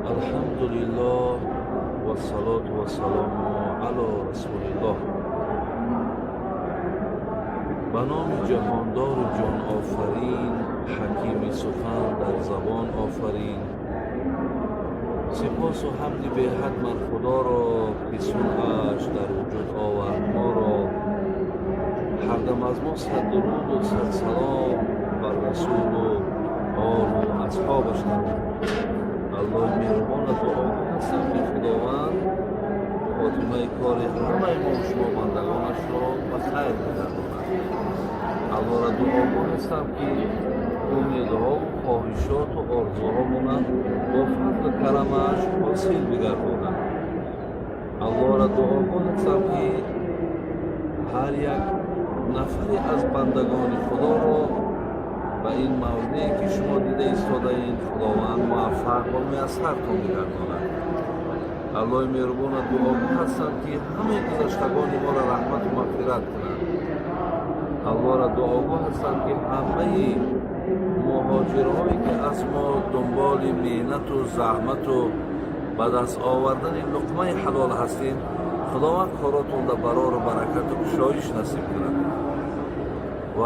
الحمدلله و الصلاة و السلام علی رسول الله. به نام جهاندار و جان آفرین، حکیم سخن در زبان آفرین. سپاس و حمد به حد من خدا را که صنعش در وجود آورد ما را. هر دم از ما صد درود و صد سلام بر رسول و آل و اصحابش دارد. الله مهربان دعا هستم که خداوند خاتمه کار همه ما و شما بندگانش را به خیر بگرداند. الله را دعا هستم که امیدها و خواهشات و آرزوهامون با فضل کرمش حاصل بگرداند. الله را دعا هستم که هر یک نفری از بندگان خدا را و این موضوعی که شما دیده ایستاده این خداوند موفق و میسرتان می‌گرداند. الله مهربان دعا هستم که همه گذشتگان ما را رحمت و مغفرت کنند. الله را دعا هستم که همه مهاجرهایی که از ما دنبال محنت و زحمت و به دست آوردن لقمه حلال هستیم، خداوند کاراتون را برار و برکت و گشایش نصیب کند. و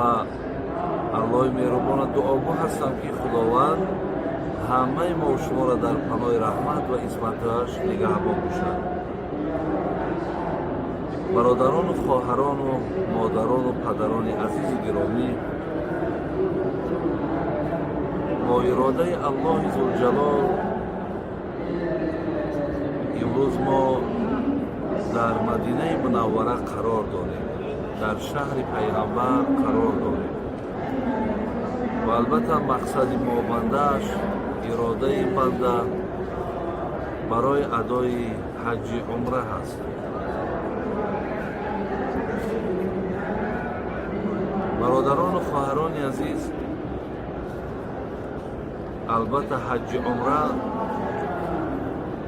الله مهربان دعا هستم که خداوند همه ما و شما را در پناه رحمت و عصمتش نگهبان باشد. برادران و خواهران و مادران و پدران عزیز گرامی، با اراده الله ذوالجلال امروز ما در مدینه منوره قرار داریم، در شهر پیغمبر قرار داریم و البته مقصد ما بندهش، اراده بنده برای ادای حج عمره هست. برادران و خواهران عزیز، البته حج عمره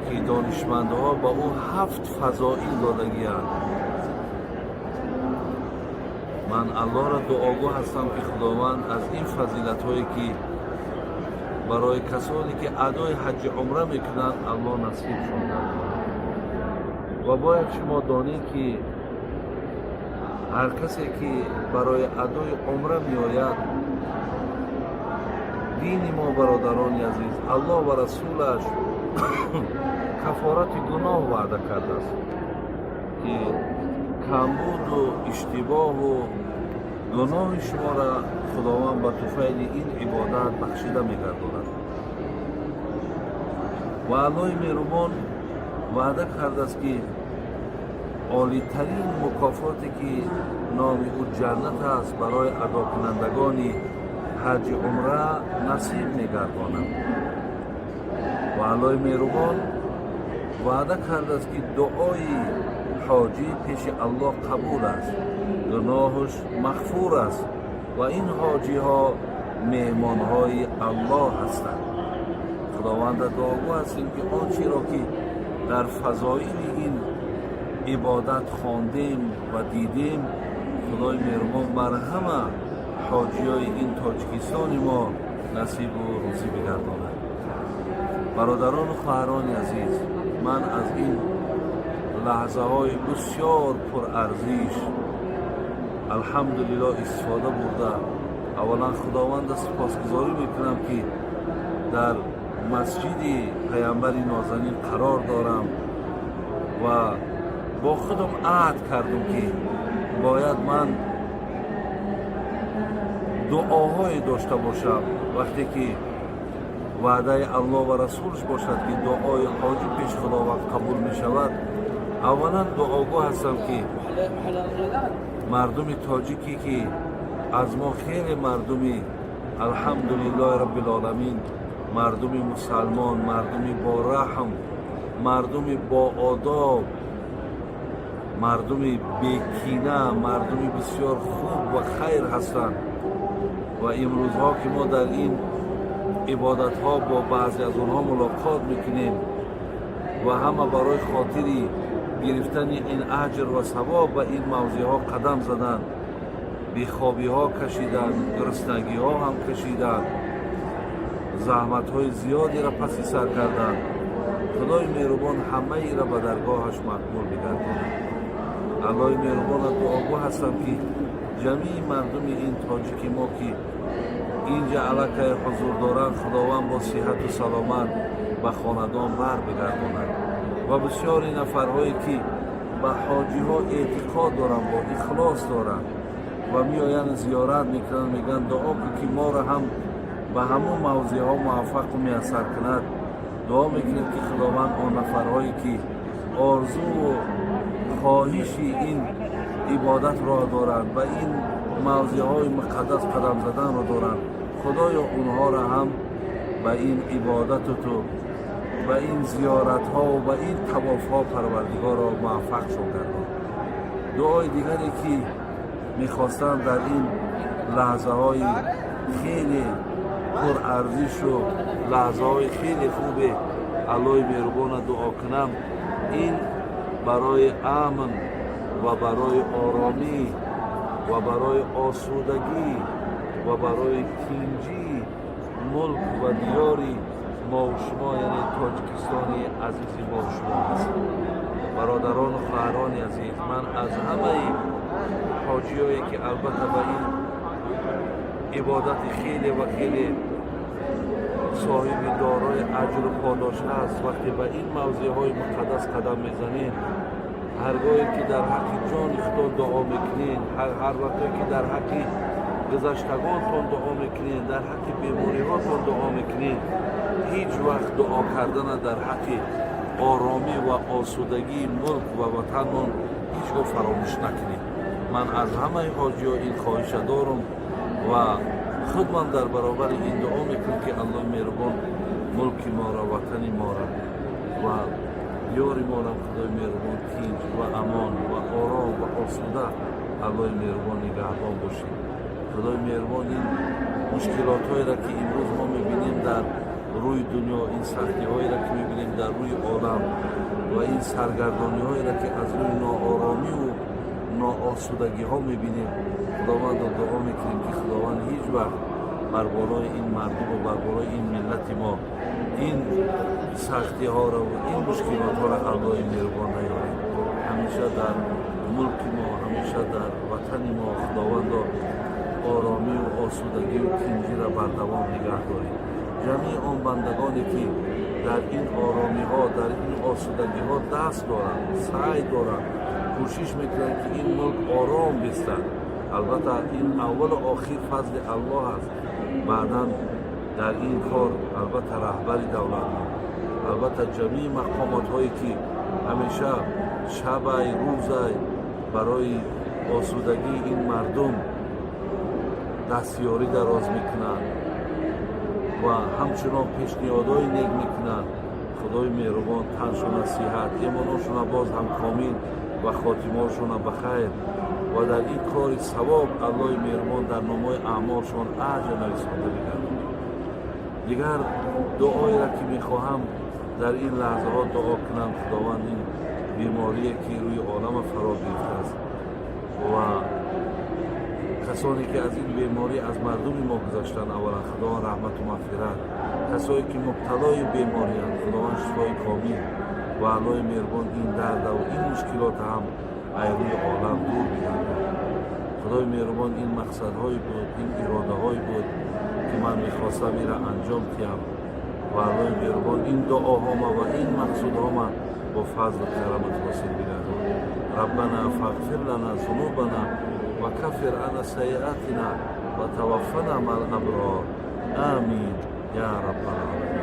که دانشمندها با او 7 فضائل دادگی‌اند. من الله را دعاگو هستم که خداوند از این فضیلت هایی که برای کسانی که ادای حج عمره میکنند الله نصیب شد. و باید شما دانید که هر کسی که برای ادای عمره میآید، دین ما برادران عزیز، الله و رسولش کفارت گناه وعده کرده است که کمبود و اشتباه و گناه شما را خداوند با طفیل این عبادت بخشیده می‌گرداند. و الله مهربان وعده کرده است که عالی ترین مکافاتی که نام او جنت است برای ادا کنندگان حج عمره نصیب می‌گرداند. و الله مهربان وعده کرده است که دعای حاجی پیش الله قبول است، گناهش مغفور است و این حاجی ها مهمان های الله هستند. خداوند دعا هستیم که آنچه را که در فضایل این عبادت خواندیم و دیدیم، خدای مهربان بر همه حاجی های این تاجیکستان ما نصیب و روزی بگرداند. برادران و خواهران عزیز، من از این لحظه های بسیار پرارزش الحمدلله استفاده برده اولا خداوند سپاسگزاری میکنم که در مسجد پیامبر نازنین قرار دارم و با خودم عهد کردم که باید من دعاهای داشته باشم وقتی که وعده الله و رسولش باشد که دعای حاجی پیش خداوند قبول می شود. اولا دعاگو هستم که مردم تاجیکی که از ما خیلی مردمی الحمدلله رب العالمین، مردم مسلمان، مردم با رحم، مردم با آداب، مردم بیکینه، مردم بسیار خوب و خیر هستند و امروزها که ما در این عبادت ها با بعضی از اونها ملاقات میکنیم و همه برای خاطری گرفتن این اجر و ثواب و این موضوع ها قدم زدن، بیخوابی ها کشیدن، گرسنگی ها هم کشیدن، زحمت های زیادی را پس سر کردن خدای مهربان همه ای را به درگاهش مقبول بگرداند. الله مهربان دعاگو هستم که جمیع مردم این تاجیک ما که اینجا علاقه حضور دارند خداوند با صحت و سلامت به خاندان بر بگرداند و بسیاری نفرهایی که به حاجی ها اعتقاد دارند با اخلاص دارند و میآیند زیارت میکنند میگن دعا که ما را هم به همون موضوع ها موفق و میسر کند. دعا میکنیم که خداوند آن نفرهایی که آرزو و خواهش این عبادت را دارند و این موضوع های مقدس قدم زدن را دارند، خدایا اونها را هم به این عبادت تو و این زیارت ها و به این طواف ها پروردگار را موفق شو گردان. دعای دیگری که میخواستم در این لحظه های خیلی پر ارزش و لحظه های خیلی خوب الله مهربان دعا کنم، این برای امن و برای آرامی و برای آسودگی و برای تینجی ملک و دیاری ما و شما، یعنی تاجیکستانی عزیز ما و شما هست. برادران و خواهران عزیز، من از همه حاجیایی که البته به این عبادت خیلی و خیلی صاحب دارای اجر و پاداش هست، وقتی به این موضوع های مقدس قدم میزنید، هرگاهی که در حق جان خدا دعا میکنید، هر وقتی که در حق گذشتگانتون دعا میکنید، در حق بیماری هاتون دعا میکنید، هیچ وقت دعا کردن در حق آرامی و آسودگی ملک و وطنمون هیچگاه فراموش نکنید. من از همه حاجی ها این خواهش دارم و خود من در برابر این دعا میکنم که الله مهربان ملک ما را، وطن ما را و دیار ما را خدای مهربان تیج و امان و آرام و آسوده الله مهربان نگهبان باشید. خدای مهربان این مشکلات هایی را که امروز ما میبینیم در روی دنیا، این سختی هایی را که میبینیم در روی عالم و این سرگردانی هایی را که از روی ناآرامی و ناآسودگی ها میبینیم، خداوند دعا میکنیم که خداوند هیچ وقت بر بالای این مردم و بر بالای این ملت ما این سختی ها را و این مشکلات ها را الله مهربان نیارید. همیشه در ملک ما، همیشه در وطن ما خداوند آرامی و آسودگی و تینجی را بر دوام نگه دارید. جمعی آن بندگانی که در این آرامی ها، در این آسودگی ها دست دارند، سعی دارند، کوشش میکنند که این ملک آرام بستند. البته این اول و آخر فضل الله است. بعدا در این کار البته رهبر دولت، البته جمعی مقامات هایی که همیشه شب روز برای آسودگی این مردم دستیاری دراز میکنند و همچنان پیشنهادهای نیک میکنند. خدای مهربان تنشون صحت، ایمانشون باز هم کامل و خاتمهشون بخیر و در این کار ثواب الله مهربان در نامه اعمالشون اجر نویسنده بگرداند. دیگر دعایی را که میخواهم در این لحظه ها دعا کنم، خداوند این بیماری که روی عالم فرا گرفته است و کسانی که از این بیماری از مردم ما گذاشتن، اولا خداوند رحمت و مغفرت، کسانی که مبتلای بیماری هستند خداوند شفای کامل و الله مهربان این درد و این مشکلات هم روی عالم دور بگرداند. خدای مهربان این مقصدهایی بود، این اراده هایی بود که من میخواستم این را انجام کنم و الله مهربان این دعاهاما و این مقصودهاما با فضل و کرمت واصل بگرداند. ربنا فاغفر لنا ذنوبنا و کفر عنا سیئاتنا و توفنا مع الابرار. آمین یا رب العالمین.